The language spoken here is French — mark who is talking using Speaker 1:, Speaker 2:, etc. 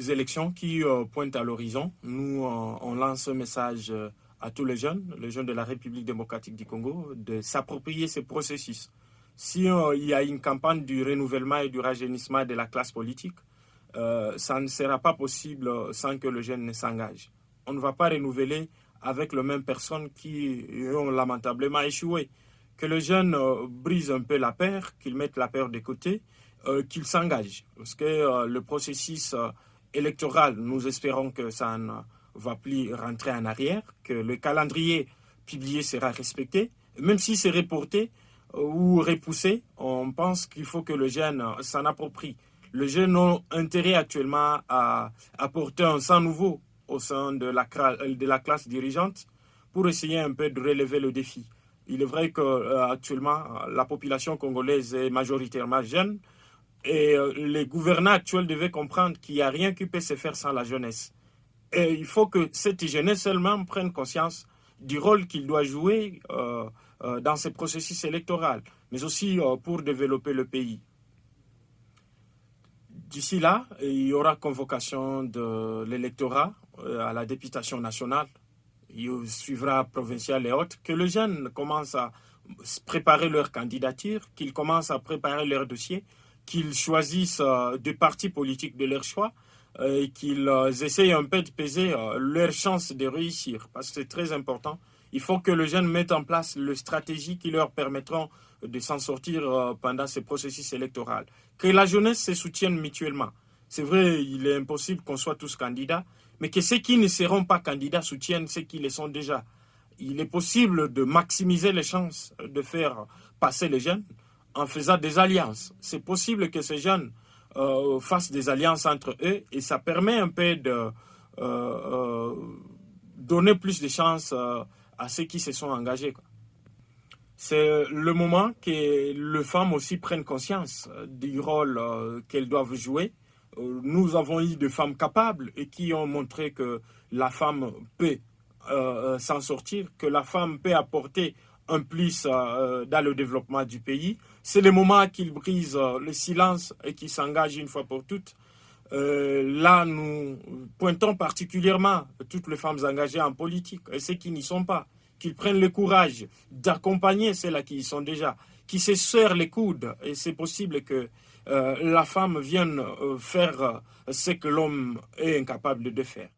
Speaker 1: élections qui pointent à l'horizon. Nous, on lance un message à tous les jeunes de la République démocratique du Congo, de s'approprier ces processus. Si il y a une campagne du renouvellement et du rajeunissement de la classe politique, ça ne sera pas possible sans que le jeune ne s'engage. On ne va pas renouveler avec les mêmes personnes qui ont lamentablement échoué. Que le jeune brise un peu la paire, qu'il mette la paire de côté, qu'il s'engage. Parce que le processus électoral, nous espérons que ça ne va plus rentrer en arrière, que le calendrier publié sera respecté. Même si c'est reporté ou repoussé, on pense qu'il faut que le jeune s'en approprie. Les jeunes ont intérêt actuellement à apporter un sang nouveau au sein de la classe dirigeante pour essayer un peu de relever le défi. Il est vrai qu'actuellement, la population congolaise est majoritairement jeune et les gouvernants actuels devaient comprendre qu'il n'y a rien qui peut se faire sans la jeunesse. Et il faut que cette jeunesse elle-même prenne conscience du rôle qu'il doit jouer dans ces processus électoraux, mais aussi pour développer le pays. D'ici là, il y aura convocation de l'électorat à la députation nationale. Il suivra provincial et autres. Que les jeunes commencent à préparer leur candidature, qu'ils commencent à préparer leur dossier, qu'ils choisissent des partis politiques de leur choix et qu'ils essayent un peu de peser leurs chances de réussir. Parce que c'est très important. Il faut que les jeunes mettent en place les stratégies qui leur permettront de s'en sortir pendant ce processus électoral. Que la jeunesse se soutienne mutuellement. C'est vrai, il est impossible qu'on soit tous candidats, mais que ceux qui ne seront pas candidats soutiennent ceux qui le sont déjà. Il est possible de maximiser les chances de faire passer les jeunes en faisant des alliances. C'est possible que ces jeunes fassent des alliances entre eux et ça permet un peu de donner plus de chances à ceux qui se sont engagés. C'est le moment que les femmes aussi prennent conscience du rôle qu'elles doivent jouer. Nous avons eu des femmes capables et qui ont montré que la femme peut s'en sortir, que la femme peut apporter un plus dans le développement du pays. C'est le moment qu'ils brisent le silence et qu'ils s'engagent une fois pour toutes. Là, nous pointons particulièrement toutes les femmes engagées en politique et ceux qui n'y sont pas, qu'ils prennent le courage d'accompagner celles qui y sont déjà, qui se serrent les coudes. Et c'est possible que la femme vienne faire ce que l'homme est incapable de faire.